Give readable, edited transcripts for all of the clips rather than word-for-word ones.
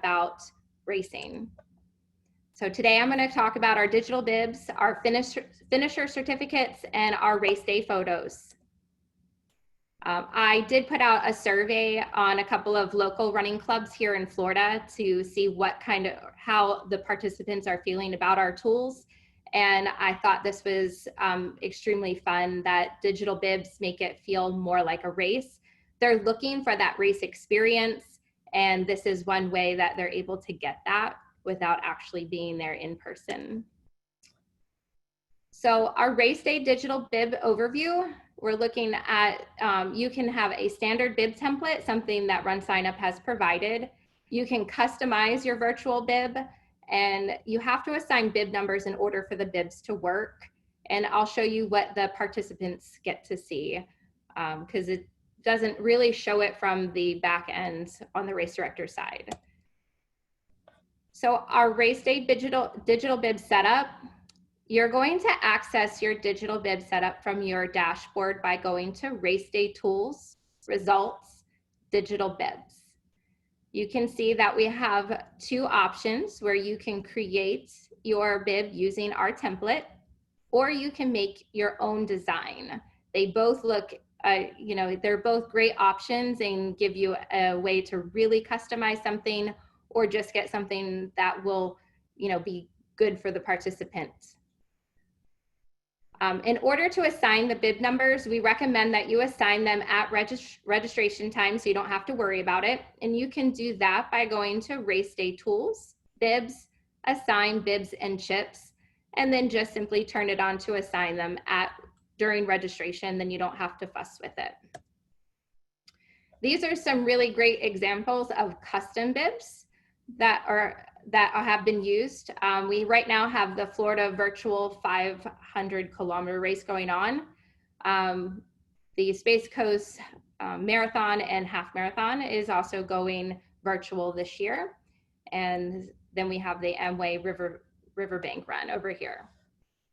about racing. So today I'm going to talk about our digital bibs, our finisher certificates, and our race day photos. I did put out a survey on a couple of local running clubs here in Florida to see how the participants are feeling about our tools. And I thought this was extremely fun, that digital bibs make it feel more like a race. They're looking for that race experience, and this is one way that they're able to get that without actually being there in person. So our race day digital bib overview, we're looking at, you can have a standard bib template, something that RunSignup has provided. You can customize your virtual bib, and you have to assign bib numbers in order for the bibs to work. And I'll show you what the participants get to see, because it doesn't really show it from the back end on the race director side. So our race day digital bib setup, you're going to access your digital bib setup from your dashboard by going to Race Day Tools, Results, Digital Bibs. You can see that we have two options where you can create your bib using our template, or you can make your own design. They both look, they're both great options and give you a way to really customize something, or just get something that will, be good for the participants. In order to assign the bib numbers, we recommend that you assign them at registration time so you don't have to worry about it. And you can do that by going to Race Day Tools, Bibs, Assign Bibs and Chips, and then just simply turn it on to assign them during registration, then you don't have to fuss with it. These are some really great examples of custom bibs that have been used. We right now have the Florida virtual 500-kilometer race going on. The Space Coast Marathon and Half Marathon is also going virtual this year. And then we have the Amway Riverbank Run over here.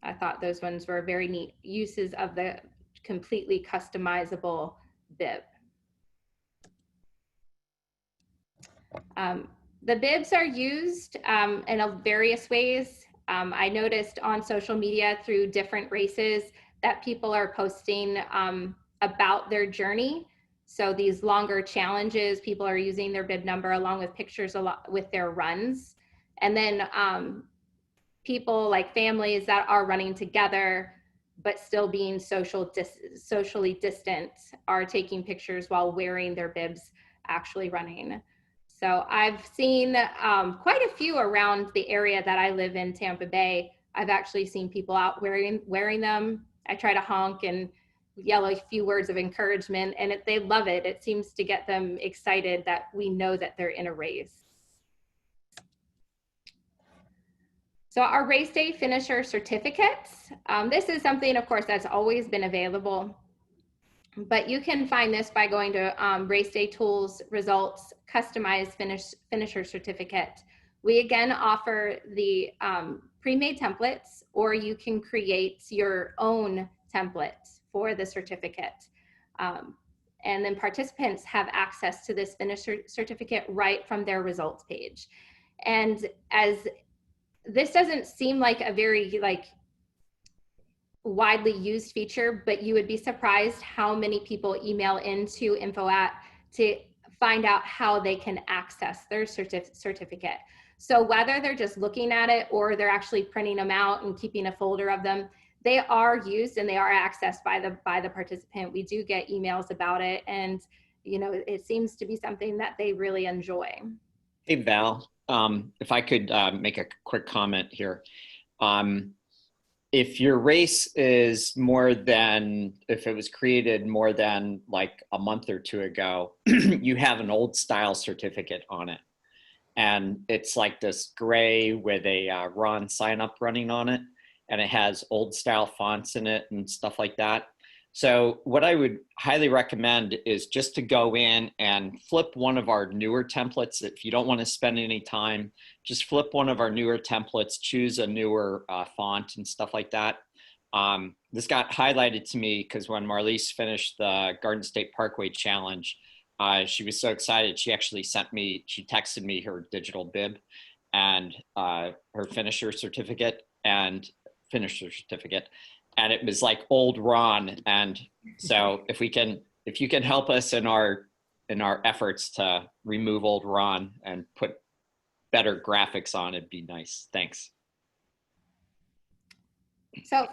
I thought those ones were very neat uses of the completely customizable bib. The bibs are used in various ways. I noticed on social media through different races that people are posting about their journey. So these longer challenges, people are using their bib number along with pictures with their runs. And then people like families that are running together but still being socially distant are taking pictures while wearing their bibs actually running. So I've seen quite a few around the area that I live in, Tampa Bay. I've actually seen people out wearing them. I try to honk and yell a few words of encouragement, and they love it. It seems to get them excited that we know that they're in a race. So our race day finisher certificates. This is something, of course, that's always been available. But you can find this by going to Race Day Tools, Results, Customize Finisher Certificate. We again offer the pre-made templates, or you can create your own template for the certificate. And then participants have access to this finisher certificate right from their results page. And as this doesn't seem like a very widely used feature, but you would be surprised how many people email into info@ to find out how they can access their certificate. So whether they're just looking at it or they're actually printing them out and keeping a folder of them, they are used and they are accessed by the participant. We do get emails about it, and it seems to be something that they really enjoy. Hey Val, if I could make a quick comment here. If your race is if it was created more than like a month or two ago, you have an old style certificate on it. And it's like this gray with a RunSignup running on it. And it has old style fonts in it and stuff like that. So what I would highly recommend is just to go in and flip one of our newer templates. If you don't want to spend any time, just flip one of our newer templates, choose a newer font and stuff like that. This got highlighted to me because when Marlies finished the Garden State Parkway Challenge, she was so excited. She actually she texted me her digital bib and her finisher certificate. And it was like old Ron. And so if you can help us in our efforts to remove old Ron and put better graphics on, it'd be nice. Thanks. So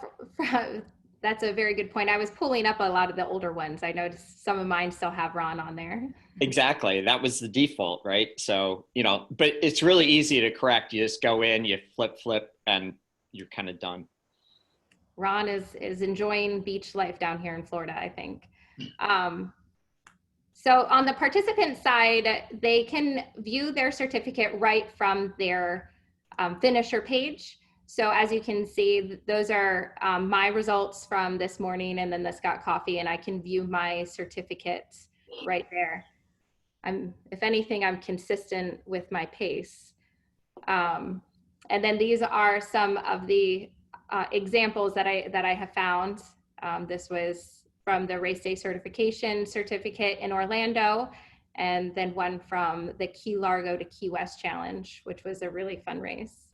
that's a very good point. I was pulling up a lot of the older ones. I noticed some of mine still have Ron on there. Exactly. That was the default, right? So, but it's really easy to correct. You just go in, you flip, and you're kind of done. Ron is enjoying beach life down here in Florida, I think. So on the participant side, they can view their certificate right from their finisher page. So as you can see, those are my results from this morning and then the Scott Coffee, and I can view my certificate right there. If anything, I'm consistent with my pace. And then these are some of the examples that I have found. This was from the RaceDay certification certificate in Orlando, and then one from the Key Largo to Key West Challenge, which was a really fun race.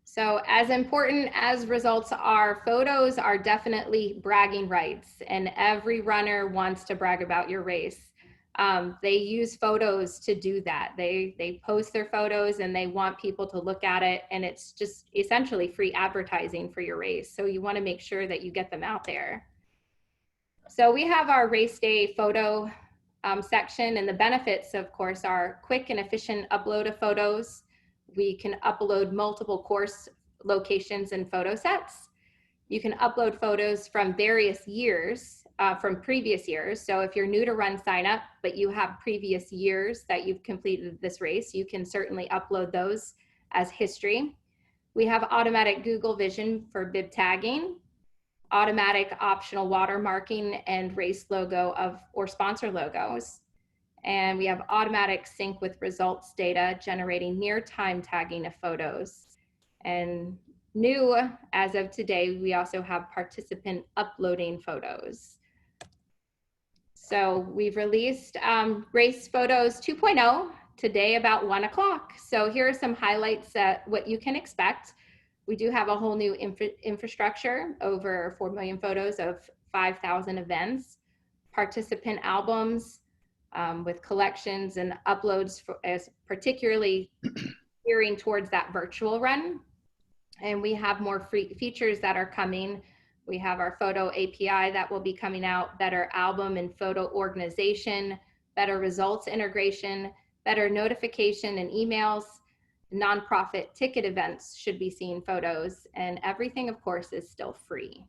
So as important as results are, photos are definitely bragging rights, and every runner wants to brag about your race. They use photos to do that. They post their photos and they want people to look at it, and it's just essentially free advertising for your race. So you want to make sure that you get them out there. So we have our race day photo section, and the benefits, of course, are quick and efficient upload of photos. We can upload multiple course locations and photo sets. You can upload photos from various years, from previous years. So if you're new to RunSignup, but you have previous years that you've completed this race, you can certainly upload those as history. We have automatic Google Vision for bib tagging, automatic optional watermarking and race logo or sponsor logos. And we have automatic sync with results data generating near time tagging of photos. And new as of today, we also have participant uploading photos. So we've released Race Photos 2.0 today about 1 o'clock. So here are some highlights at what you can expect. We do have a whole new infrastructure, over 4 million photos of 5,000 events, participant albums, with collections and uploads as particularly gearing towards that virtual run. And we have more free features that are coming. We have our photo API that will be coming out, better album and photo organization, better results integration, better notification and emails, nonprofit ticket events should be seeing photos, and everything, of course, is still free.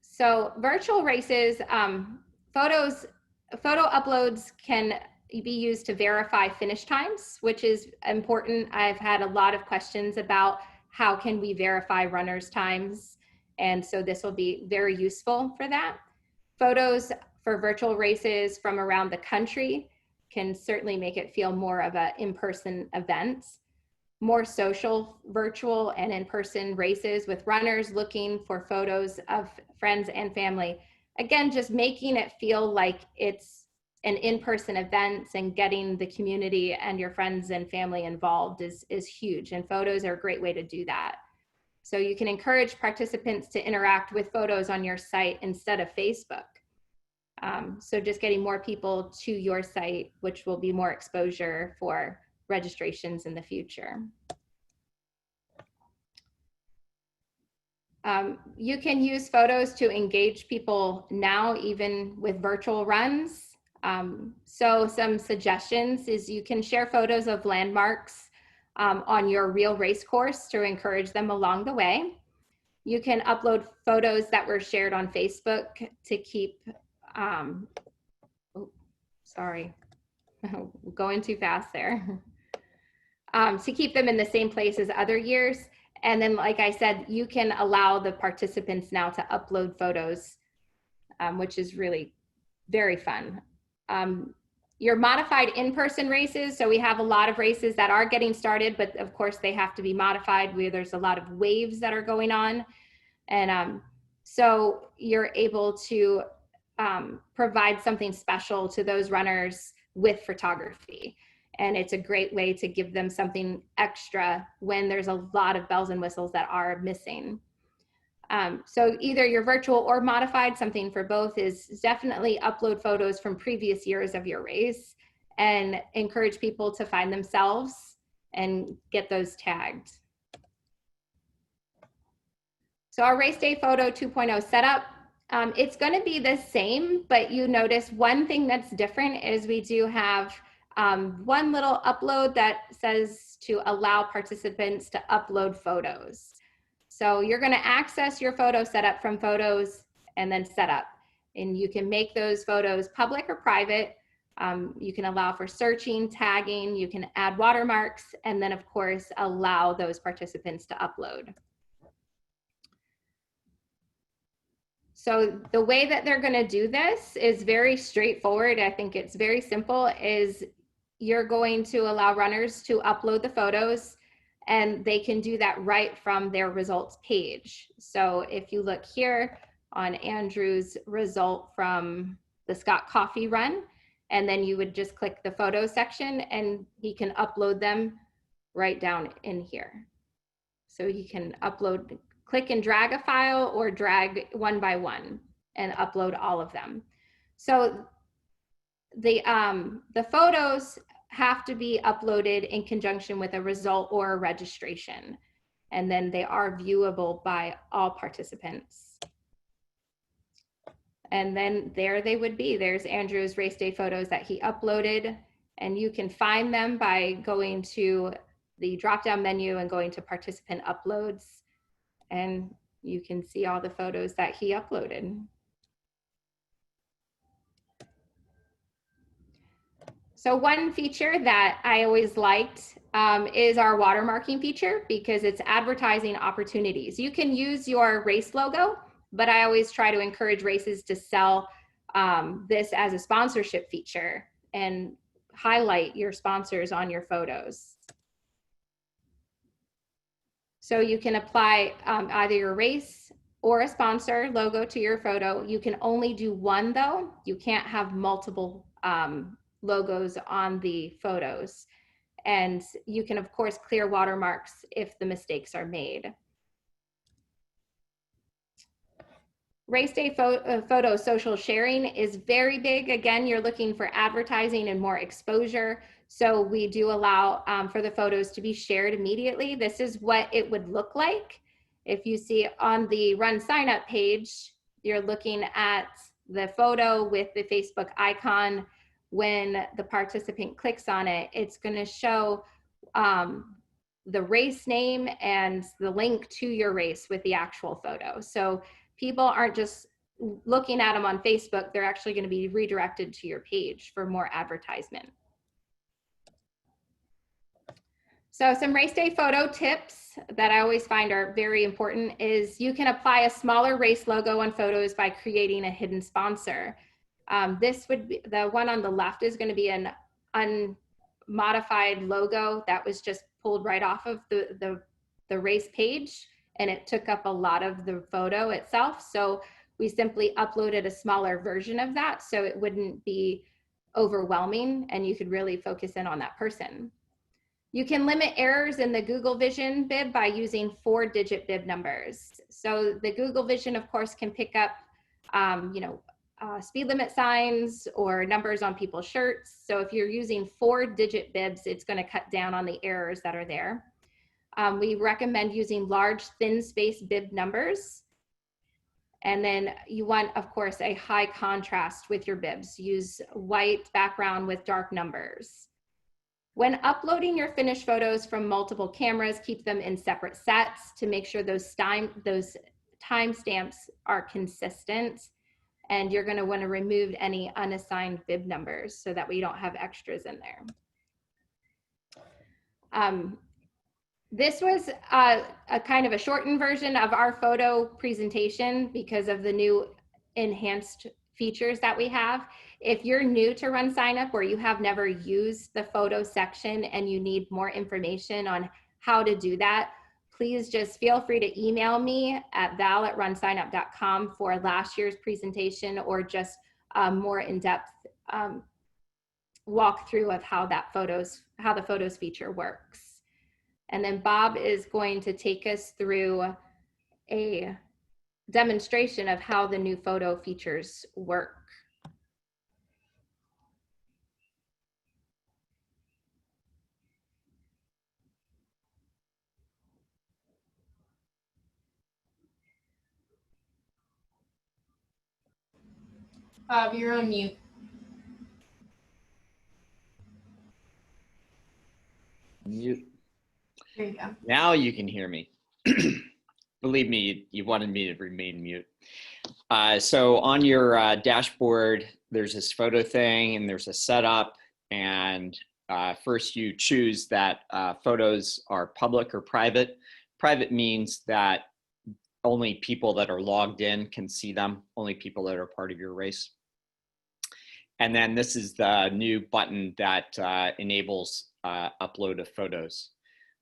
So virtual races, photo uploads can be used to verify finish times, which is important. I've had a lot of questions about how can we verify runners' times, and so this will be very useful for that. Photos for virtual races from around the country can certainly make it feel more of an in-person event. More social, virtual, and in-person races with runners looking for photos of friends and family. Again, just making it feel like it's an in-person event and getting the community and your friends and family involved is huge, and photos are a great way to do that. So you can encourage participants to interact with photos on your site instead of Facebook. So just getting more people to your site, which will be more exposure for registrations in the future. You can use photos to engage people now, even with virtual runs. So some suggestions is you can share photos of landmarks on your real race course to encourage them along the way. You can upload photos that were shared on Facebook to keep, going too fast there. To keep them in the same place as other years. And then, like I said, you can allow the participants now to upload photos, which is really very fun. Your modified in-person races, so we have a lot of races that are getting started, but of course they have to be modified. There's a lot of waves that are going on. And So you're able to provide something special to those runners with photography. And it's a great way to give them something extra when there's a lot of bells and whistles that are missing. So either your virtual or modified, something for both, is definitely upload photos from previous years of your race and encourage people to find themselves and get those tagged. So our Race Day Photo 2.0 setup, it's going to be the same, but you notice one thing that's different is we do have one little upload that says to allow participants to upload photos. So you're going to access your photo setup from Photos and then Setup. And you can make those photos public or private. You can allow for searching, tagging, you can add watermarks, and then of course allow those participants to upload. So the way that they're going to do this is very straightforward. I think it's very simple. Is you're going to allow runners to upload the photos, and they can do that right from their results page. So if you look here on Andrew's result from the Scott Coffee run, and then you would just click the photo section and he can upload them right down in here. So he can upload, click and drag a file or drag one by one and upload all of them. So the photos have to be uploaded in conjunction with a result or a registration. And then they are viewable by all participants. And then there they would be. There's Andrew's race day photos that he uploaded. And you can find them by going to the drop-down menu and going to participant uploads. And you can see all the photos that he uploaded. So one feature that I always liked is our watermarking feature, because it's advertising opportunities. You can use your race logo, but I always try to encourage races to sell this as a sponsorship feature and highlight your sponsors on your photos. So you can apply either your race or a sponsor logo to your photo. You can only do one though. You can't have multiple logos on the photos. And you can of course clear watermarks if the mistakes are made. Race day photo social sharing is very big. Again, you're looking for advertising and more exposure. So we do allow for the photos to be shared immediately. This is what it would look like. If you see on the RunSignup page, you're looking at the photo with the Facebook icon. When the participant clicks on it, it's going to show the race name and the link to your race with the actual photo. So people aren't just looking at them on Facebook, they're actually going to be redirected to your page for more advertisement. So some race day photo tips that I always find are very important is you can apply a smaller race logo on photos by creating a hidden sponsor. This would be, the one on the left is going to be an unmodified logo that was just pulled right off of the race page, and it took up a lot of the photo itself. So we simply uploaded a smaller version of that so it wouldn't be overwhelming and you could really focus in on that person. You can limit errors in the Google Vision bib by using 4-digit bib numbers. So the Google Vision, of course, can pick up, speed limit signs or numbers on people's shirts. So if you're using 4-digit bibs, it's going to cut down on the errors that are there. We recommend using large, thin space bib numbers. And then you want, of course, a high contrast with your bibs. Use white background with dark numbers. When uploading your finished photos from multiple cameras, keep them in separate sets to make sure those timestamps are consistent. And you're going to want to remove any unassigned bib numbers so that we don't have extras in there. This was a kind of a shortened version of our photo presentation because of the new enhanced features that we have. If you're new to RunSignup or you have never used the photo section and you need more information on how to do that, please just feel free to email me at val@runsignup.com for last year's presentation, or just more in-depth walkthrough of how the photos feature works. And then Bob is going to take us through a demonstration of how the new photo features work. Bob, you're on mute. Mute. There you go. Now you can hear me. Believe me, you wanted me to remain mute. So on your dashboard, there's this photo thing and there's a setup. And first you choose that photos are public or private. Private means that only people that are logged in can see them, only people that are part of your race. And then this is the new button that enables upload of photos.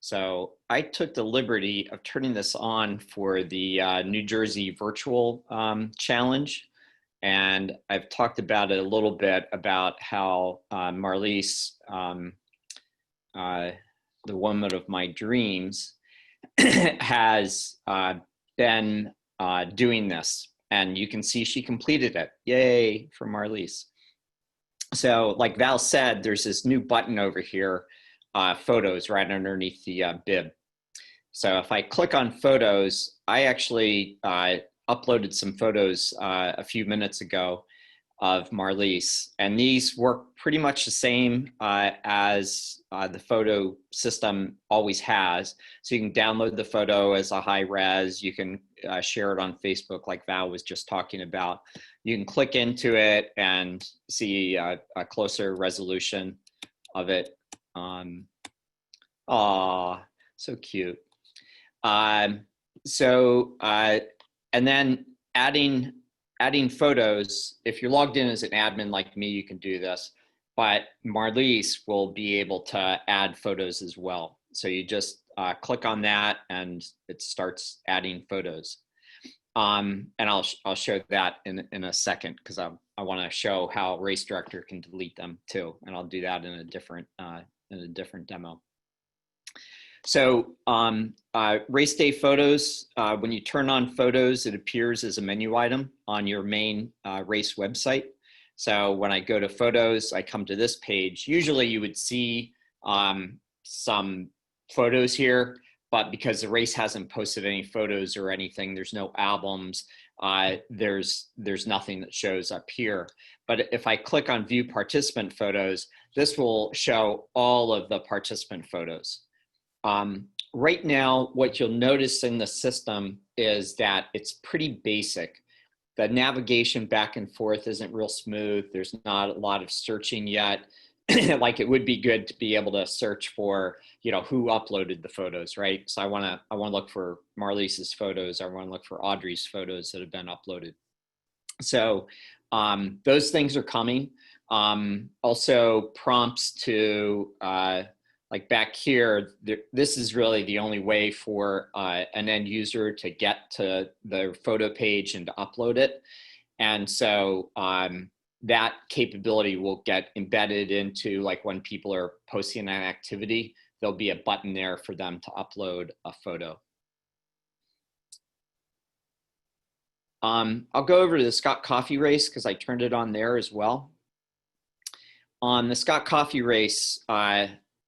So I took the liberty of turning this on for the New Jersey virtual challenge. And I've talked about it a little bit about how Marlise, the woman of my dreams, has been doing this. And you can see she completed it. Yay for Marlise. So like Val said, there's this new button over here, photos, right underneath the bib. So if I click on photos, I actually uploaded some photos a few minutes ago of Marlise, and these work pretty much the same as the photo system always has. So you can download the photo as a high res, you can share it on Facebook like Val was just talking about. You can click into it and see a closer resolution of it. Aw, so cute. And then adding photos. If you're logged in as an admin like me, you can do this, but Marlise will be able to add photos as well. So you just click on that and it starts adding photos. And I'll show that in a second, because I want to show how Race Director can delete them too, and I'll do that in a different demo. So Race Day photos, when you turn on photos, it appears as a menu item on your main race website. So when I go to photos, I come to this page. Usually you would see some photos here, but because the race hasn't posted any photos or anything, there's no albums, there's nothing that shows up here. But if I click on view participant photos, this will show all of the participant photos. Right now, what you'll notice in the system is that it's pretty basic. The navigation back and forth isn't real smooth. There's not a lot of searching yet. Like it would be good to be able to search for, who uploaded the photos, right? So I want to look for Marlise's photos. I want to look for Audrey's photos that have been uploaded. So those things are coming. Also prompts to, like back here, this is really the only way for an end user to get to the photo page and to upload it. And so that capability will get embedded into, like, when people are posting an activity, there'll be a button there for them to upload a photo. I'll go over to the Scott Coffee race because I turned it on there as well. On the Scott Coffee race,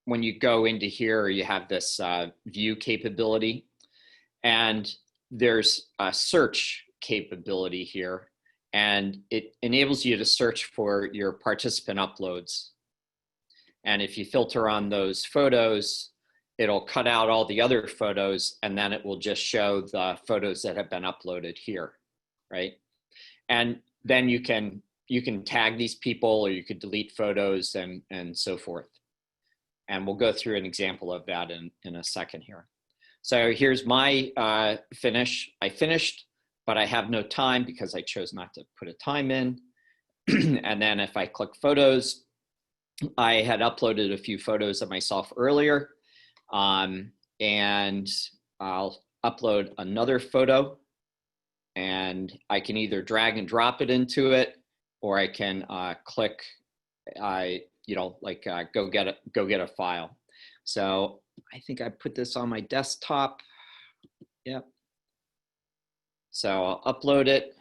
when you go into here, you have this view capability, and there's a search capability here, and it enables you to search for your participant uploads. And if you filter on those photos, it'll cut out all the other photos, and then it will just show the photos that have been uploaded here, right? And then you can tag these people, or you could delete photos and so forth. And we'll go through an example of that in a second here. So here's my finish. I finished, but I have no time because I chose not to put a time in. And then if I click photos, I had uploaded a few photos of myself earlier. And I'll upload another photo, and I can either drag and drop it into it, or I can click, go get a file. So I think I put this on my desktop. Yep. So I'll upload it.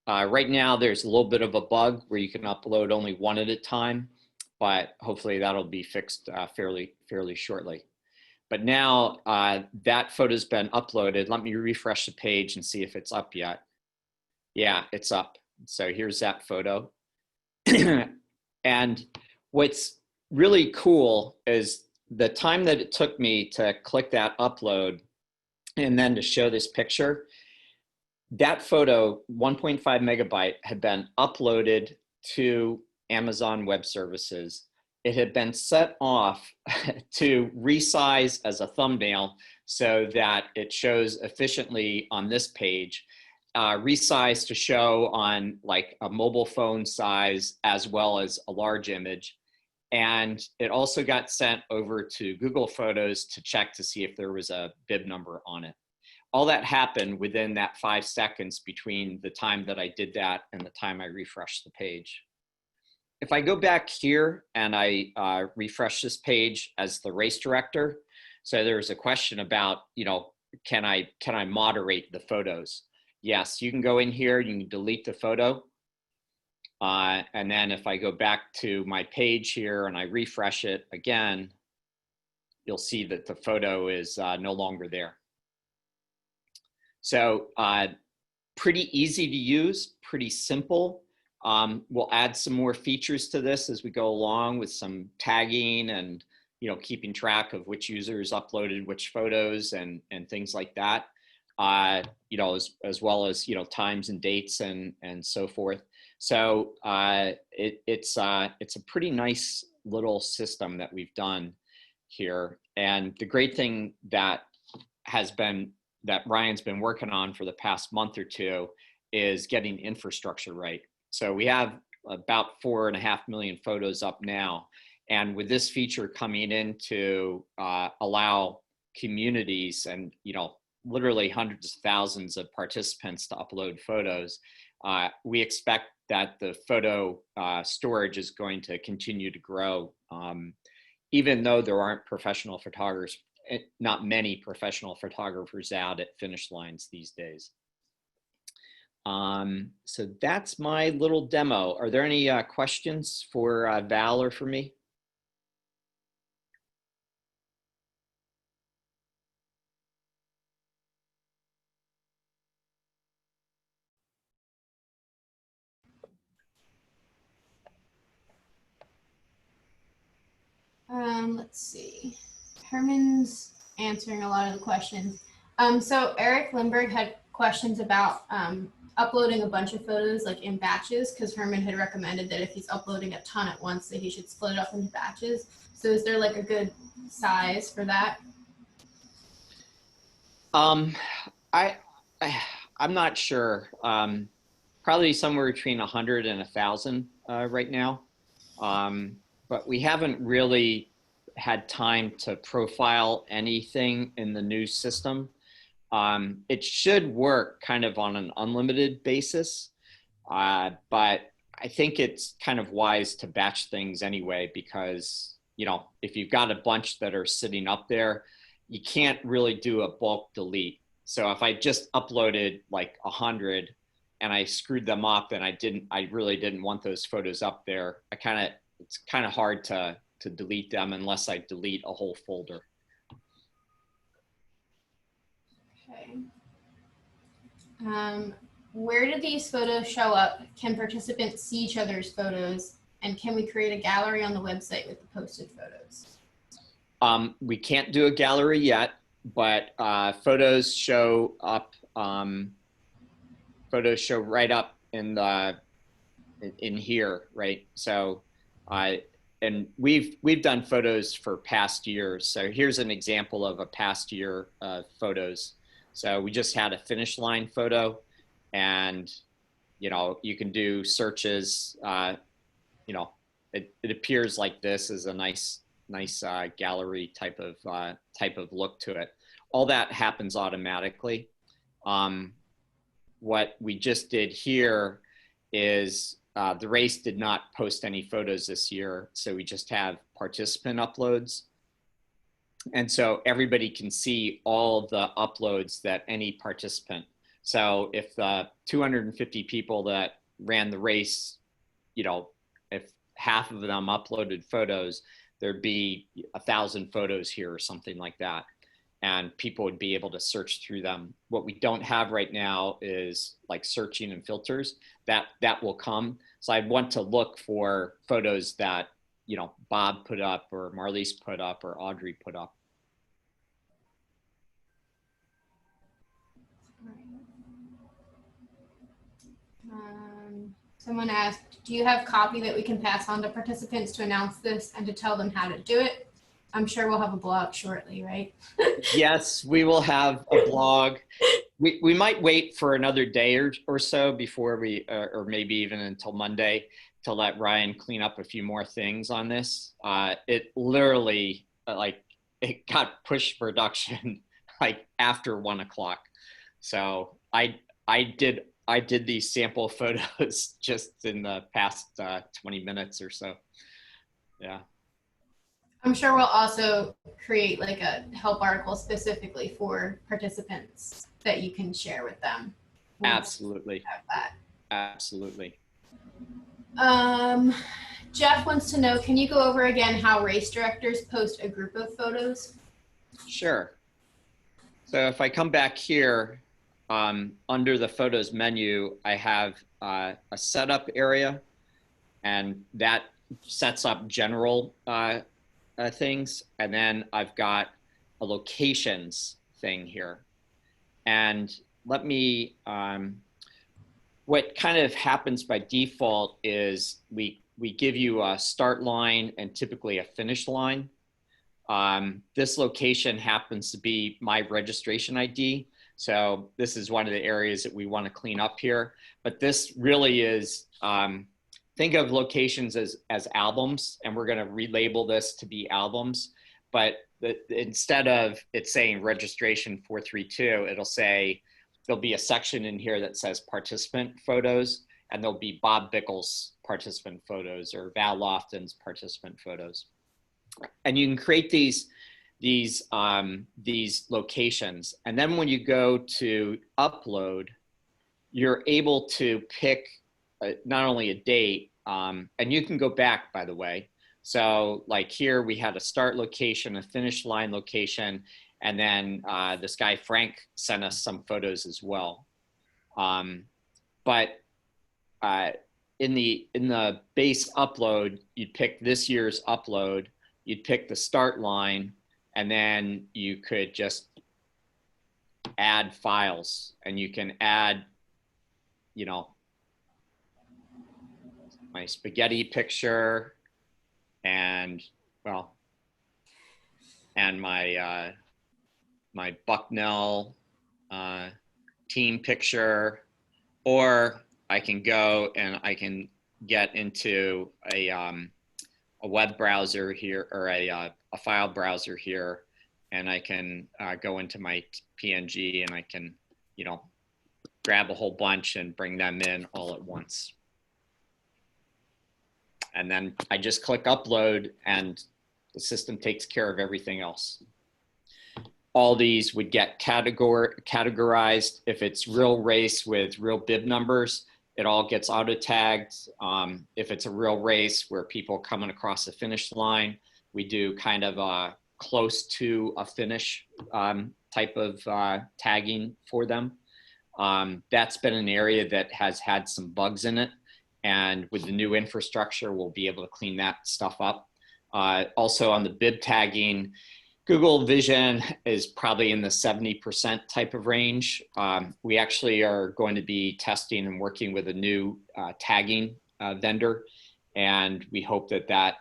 Right now, there's a little bit of a bug where you can upload only one at a time, but hopefully that'll be fixed fairly shortly. But now that photo's been uploaded. Let me refresh the page and see if it's up yet. Yeah, it's up. So here's that photo. And what's really cool is the time that it took me to click that upload and then to show this picture. That photo, 1.5 megabyte, had been uploaded to Amazon Web Services. It had been set off to resize as a thumbnail so that it shows efficiently on this page, resize to show on like a mobile phone size as well as a large image. And it also got sent over to Google Photos to check to see if there was a bib number on it. All that happened within that 5 seconds between the time that I did that and the time I refreshed the page. If I go back here and I refresh this page as the race director, so there's a question about, can I moderate the photos? Yes, you can go in here, you can delete the photo. And then if I go back to my page here and I refresh it again, you'll see that the photo is no longer there. So pretty easy to use, pretty simple. We'll add some more features to this as we go along with some tagging and keeping track of which users uploaded which photos and things like that. As well as times and dates and so forth. So it's a pretty nice little system that we've done here. And the great thing that Ryan's been working on for the past month or two is getting infrastructure right. So we have about 4.5 million photos up now. And with this feature coming in to allow communities and, literally hundreds of thousands of participants to upload photos, we expect that the photo storage is going to continue to grow, even though there aren't professional photographers, not many professional photographers out at finish lines these days. So that's my little demo. Are there any questions for Val or for me? Let's see. Herman's answering a lot of the questions. So Eric Lindbergh had questions about uploading a bunch of photos like in batches, because Herman had recommended that if he's uploading a ton at once, that he should split it up into batches. So is there like a good size for that? I'm not sure. Probably somewhere between 100 and 1,000 right now. But we haven't really had time to profile anything in the new system. It should work kind of on an unlimited basis, but I think it's kind of wise to batch things anyway, because, if you've got a bunch that are sitting up there, you can't really do a bulk delete. So if I just uploaded like 100 and I screwed them up and I really didn't want those photos up there, it's kind of hard to delete them unless I delete a whole folder. Okay. Where do these photos show up? Can participants see each other's photos? And can we create a gallery on the website with the posted photos? We can't do a gallery yet, but photos show up. Photos show right up in here, right? So, and we've done photos for past years. So here's an example of a past year photos. So we just had a finish line photo, and you can do searches. It appears like this is a nice gallery type of look to it. all that happens automatically. What we just did here is the race did not post any photos this year, so we just have participant uploads. And so everybody can see all the uploads that any participant. So if the 250 people that ran the race, you know, if half of them uploaded photos, there'd be 1,000 photos here or something like that. And people would be able to search through them. What we don't have right now is like searching and filters. That will come. So I want to look for photos that, you know, Bob put up or Marlies put up or Audrey put up. Someone asked, do you have copy that we can pass on to participants to announce this and to tell them how to do it? I'm sure we'll have a blog shortly, right? Yes, we will have a blog. We might wait for another day or so before we, or maybe even until Monday, to let Ryan clean up a few more things on this. It literally, like, it got pushed production like after 1 o'clock. So I did these sample photos just in the past 20 minutes or so. Yeah. I'm sure we'll also create like a help article specifically for participants that you can share with them. Absolutely. Have that. Absolutely. Jeff wants to know, can you go over again how race directors post a group of photos? Sure. So if I come back here, under the photos menu, I have a setup area, and that sets up general things. And then I've got a locations thing here. And let me, what kind of happens by default is we give you a start line and typically a finish line. This location happens to be my registration ID. So this is one of the areas that we want to clean up here. But this really is, think of locations as albums, and we're going to relabel this to be albums. But instead of it saying registration 432, it'll say, there'll be a section in here that says participant photos, and there'll be Bob Bickle's participant photos or Val Lofton's participant photos. And you can create these locations. And then when you go to upload, you're able to pick not only a date, and you can go back, by the way. So like here, we had a start location, a finish line location, and then this guy, Frank, sent us some photos as well. But in the base upload, you'd pick this year's upload, you'd pick the start line, and then you could just add files, and you can add, you know, my spaghetti picture and, well, and my, my Bucknell team picture, or I can go and I can get into a web browser here, or a file browser here, and I can go into my PNG and I can, you know, grab a whole bunch and bring them in all at once. And then I just click upload and the system takes care of everything else. All these would get categorized. If it's real race with real bib numbers, it all gets auto tagged. If it's a real race where people are coming across the finish line, we do kind of a close to a finish type of tagging for them. That's been an area that has had some bugs in it. And with the new infrastructure, we'll be able to clean that stuff up. Also on the bib tagging, Google Vision is probably in the 70% type of range. We actually are going to be testing and working with a new tagging vendor, and we hope that that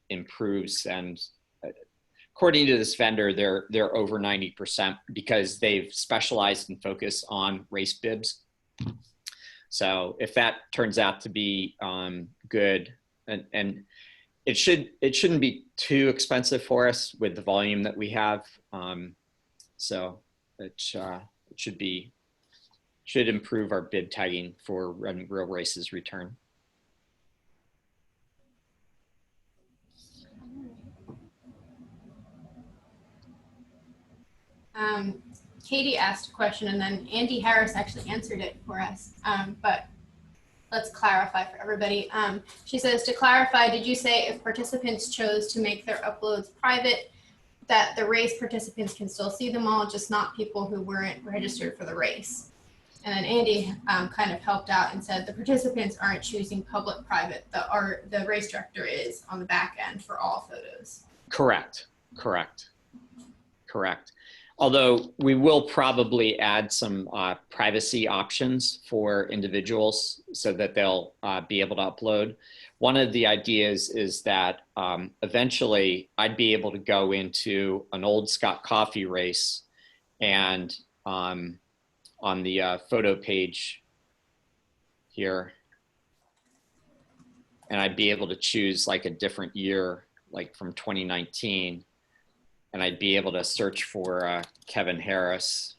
improves. And according to this vendor, they're over 90% because they've specialized and focused on race bibs. So if that turns out to be good, and it shouldn't be too expensive for us with the volume that we have. So it should improve our bib tagging for when real races return. Katie asked a question and then Andy Harris actually answered it for us, but let's clarify for everybody. She says, to clarify, did you say if participants chose to make their uploads private, that the race participants can still see them all, just not people who weren't registered for the race? And then Andy kind of helped out and said the participants aren't choosing public private. The race director is on the back end for all photos. Correct. Although we will probably add some privacy options for individuals so that they'll be able to upload. One of the ideas is that eventually I'd be able to go into an old Scott Coffey race and on the photo page here, and I'd be able to choose like a different year, like from 2019. And I'd be able to search for Kevin Harris,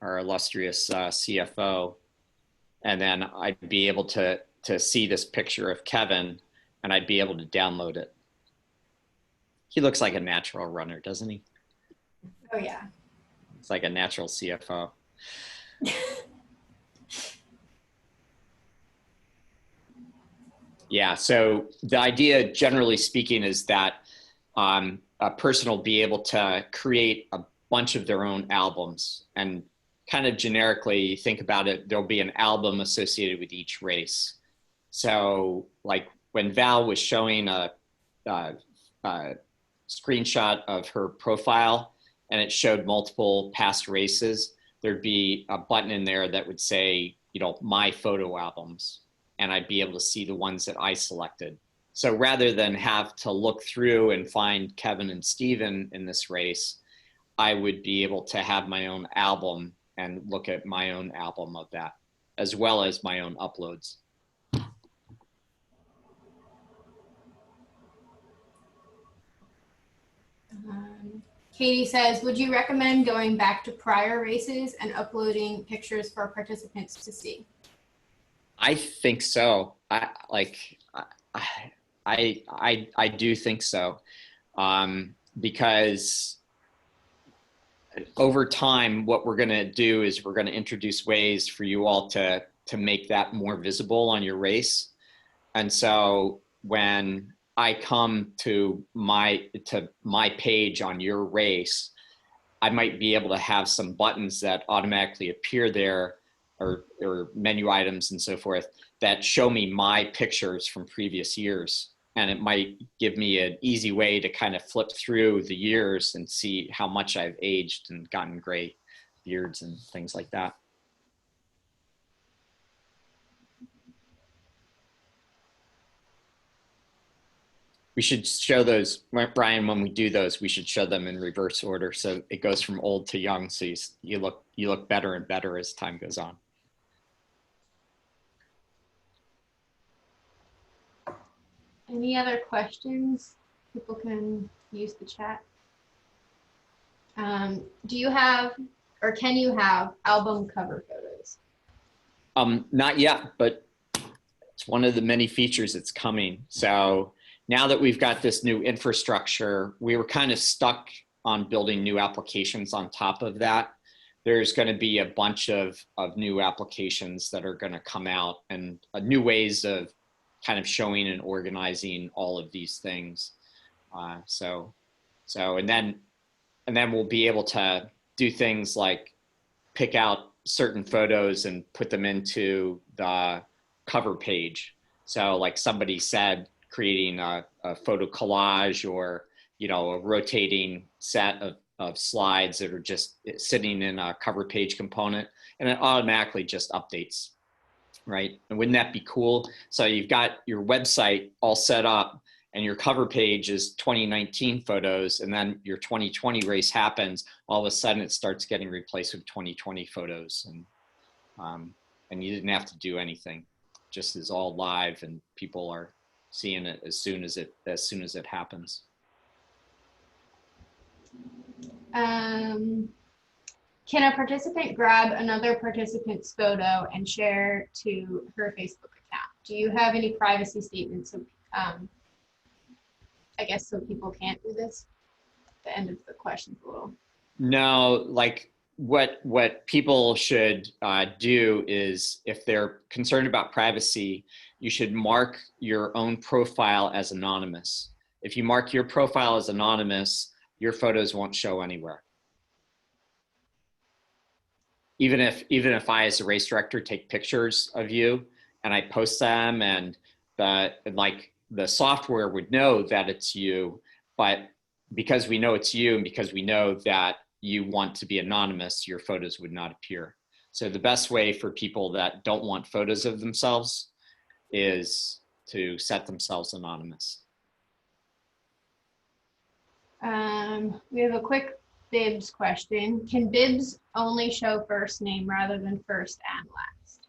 our illustrious CFO. And then I'd be able to see this picture of Kevin, and I'd be able to download it. He looks like a natural runner, doesn't he? Oh, yeah. It's like a natural CFO. Yeah, so the idea, generally speaking, is that a person will be able to create a bunch of their own albums, and kind of generically think about it, there'll be an album associated with each race. So like when Val was showing a screenshot of her profile and it showed multiple past races, there'd be a button in there that would say, you know, my photo albums, and I'd be able to see the ones that I selected. So rather than have to look through and find Kevin and Steven in this race, I would be able to have my own album and look at my own album of that, as well as my own uploads. Katie says, would you recommend going back to prior races and uploading pictures for participants to see? I think so. I do think so, because over time, what we're going to do is we're going to introduce ways for you all to make that more visible on your race. And so when I come to my page on your race, I might be able to have some buttons that automatically appear there, or menu items and so forth, that show me my pictures from previous years. And it might give me an easy way to kind of flip through the years and see how much I've aged and gotten gray beards and things like that. We should show those, Brian, when we do those, we should show them in reverse order. So it goes from old to young. So you look better and better as time goes on. Any other questions? People can use the chat. Do you have, or can you have, album cover photos? Not yet, but it's one of the many features that's coming. So now that we've got this new infrastructure, we were kind of stuck on building new applications on top of that. There's going to be a bunch of new applications that are going to come out, and new ways of kind of showing and organizing all of these things. And then we'll be able to do things like pick out certain photos and put them into the cover page. So like somebody said, creating a photo collage, or, you know, a rotating set of slides that are just sitting in a cover page component, and it automatically just updates. Right? And wouldn't that be cool? So you've got your website all set up and your cover page is 2019 photos, and then your 2020 race happens, all of a sudden it starts getting replaced with 2020 photos, and you didn't have to do anything. Just is all live and people are seeing it as soon as it happens. Can a participant grab another participant's photo and share to her Facebook account? Do you have any privacy statements? So, I guess so people can't do this. The end of the question a little. No, like what people should do is, if they're concerned about privacy, you should mark your own profile as anonymous. If you mark your profile as anonymous, your photos won't show anywhere. Even if I, as a race director, take pictures of you and I post them, and the software would know that it's you, but because we know it's you and because we know that you want to be anonymous, your photos would not appear. So the best way for people that don't want photos of themselves is to set themselves anonymous. We have a quick bibs question. Can bibs only show first name rather than first and last?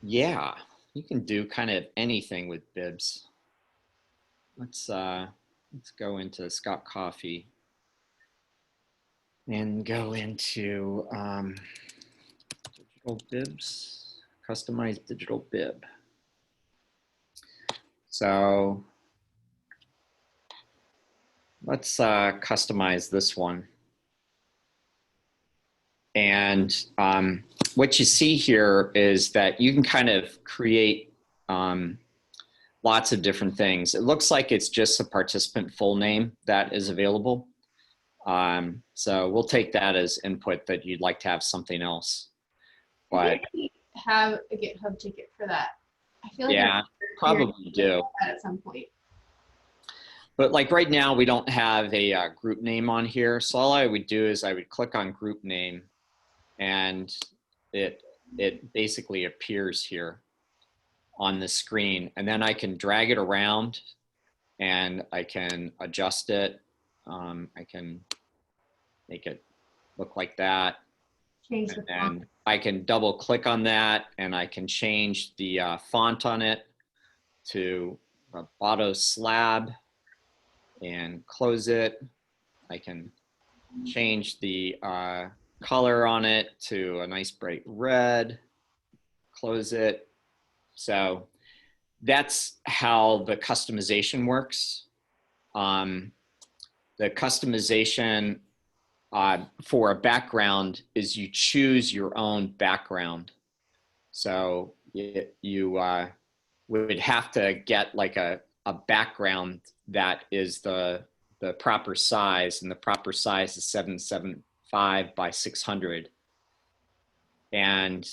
Yeah, you can do kind of anything with bibs. Let's go into Scott Coffee and go into digital bibs, customized digital bib. So let's customize this one. And what you see here is that you can kind of create lots of different things. It looks like it's just a participant full name that is available. So we'll take that as input that you'd like to have something else. But we have a GitHub ticket for that. I feel like yeah, probably do that at some point. But like right now, we don't have a group name on here. So all I would do is I would click on group name, and it basically appears here on the screen. And then I can drag it around and I can adjust it. I can make it look like that. Change the And font. I can double click on that and I can change the font on it to Roboto Slab and close it. I can change the color on it to a nice bright red, close it. So that's how the customization works. The customization for a background is you choose your own background. So you would have to get like a background that is the proper size, and the proper size is 775 by 600. And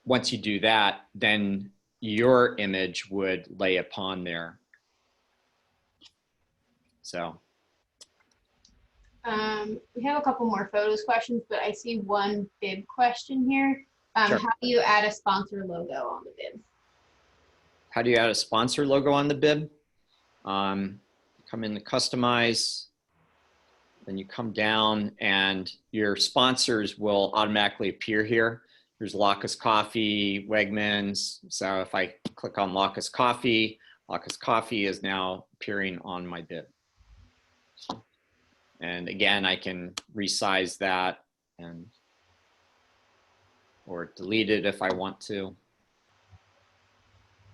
once you do that, then your image would lay upon there. So. We have a couple more photos questions, but I see one bib question here. Sure. How do you add a sponsor logo on the bib? How do you add a sponsor logo on the bib? Come in to customize, then you come down and your sponsors will automatically appear here. There's Lacus Coffee, Wegmans. So if I click on Lacus Coffee is now appearing on my bib. And again, I can resize that or delete it if I want to.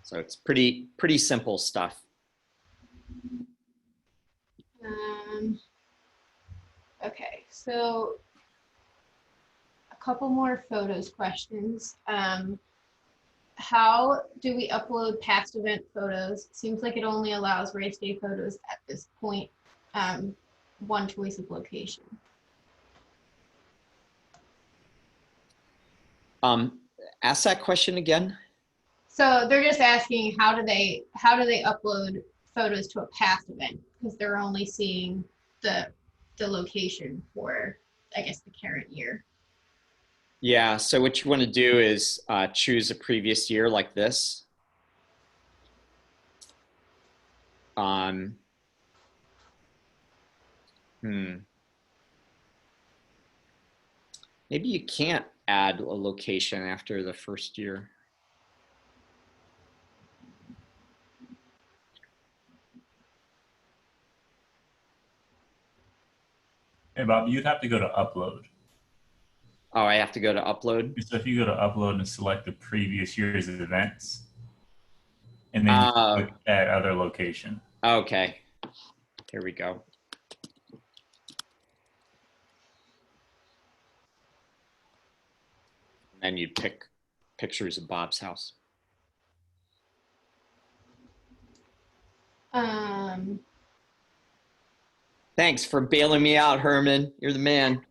So it's pretty simple stuff. Okay, so a couple more photos questions. How do we upload past event photos? Seems like it only allows race day photos at this point. One choice of location. Ask that question again. So they're just asking how do they upload photos to a past event, because they're only seeing the location for, I guess, the current year. Yeah, so what you want to do is choose a previous year like this. Maybe you can't add a location after the first year. Hey, Bob, you'd have to go to upload. Oh, I have to go to upload? So if you go to upload and select the previous year's events, and then you click add other location. Okay. Here we go. And then you'd pick pictures of Bob's house. Thanks for bailing me out, Herman. You're the man.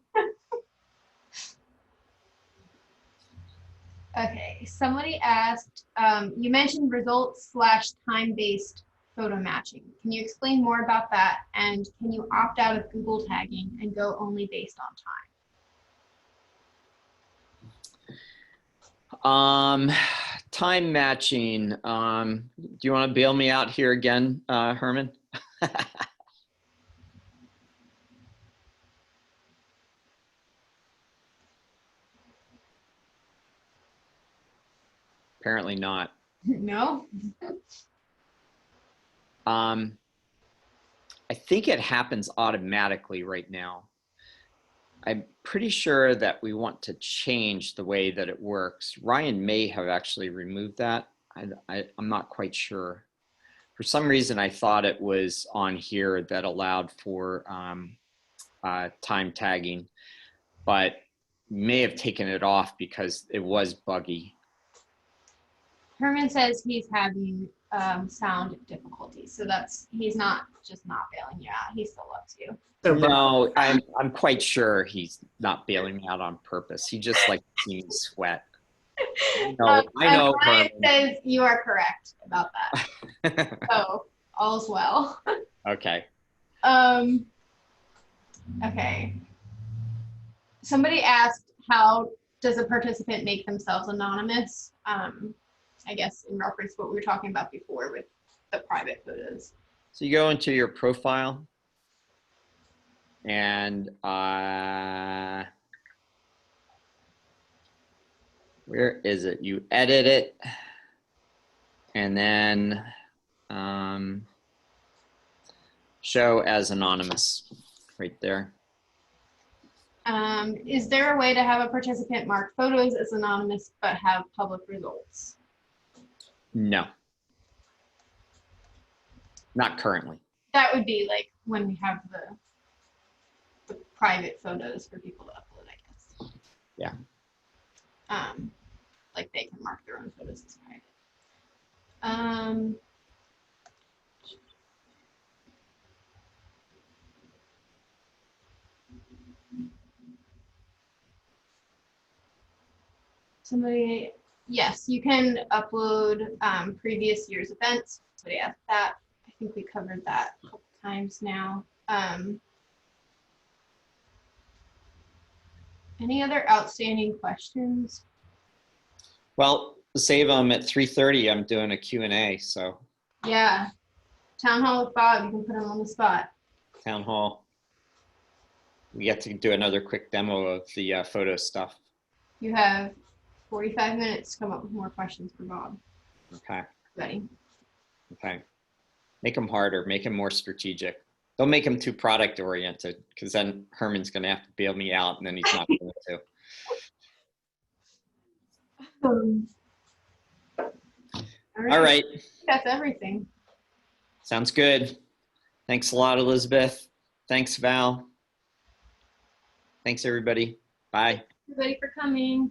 Okay, somebody asked, you mentioned results / time-based photo matching. Can you explain more about that? And can you opt out of Google tagging and go only based on time? Time matching. Do you want to bail me out here again, Herman? Apparently not. No? I think it happens automatically right now. I'm pretty sure that we want to change the way that it works. Ryan may have actually removed that. I'm not quite sure. For some reason, I thought it was on here that allowed for time tagging, but may have taken it off because it was buggy. Herman says he's having sound difficulties, so he's not just not bailing you out. He still loves you. No, I'm quite sure he's not bailing me out on purpose. He just likes seeing me sweat. I know. Ryan says you are correct about that. So all's well. Okay. Okay. Somebody asked, how does a participant make themselves anonymous? I guess in reference to what we were talking about before with the private photos. So you go into your profile and where is it? You edit it and then show as anonymous right there. Is there a way to have a participant mark photos as anonymous but have public results? No. Not currently. That would be like when we have the private photos for people to upload, I guess. Yeah. Like they can mark their own photos as private. Somebody, yes, you can upload previous year's events. Somebody asked that. I think we covered that a couple times now. Any other outstanding questions? Well, to save them at 3:30, I'm doing a Q&A, so. Yeah, Town Hall with Bob, you can put him on the spot. Town Hall. We get to do another quick demo of the photo stuff. You have 45 minutes to come up with more questions for Bob. Okay. Ready? Okay. Make them harder, make them more strategic. Don't make them too product oriented, because then Herman's going to have to bail me out and then he's not going to. All right. That's everything. Sounds good. Thanks a lot, Elizabeth. Thanks, Val. Thanks, everybody. Bye. Everybody for coming.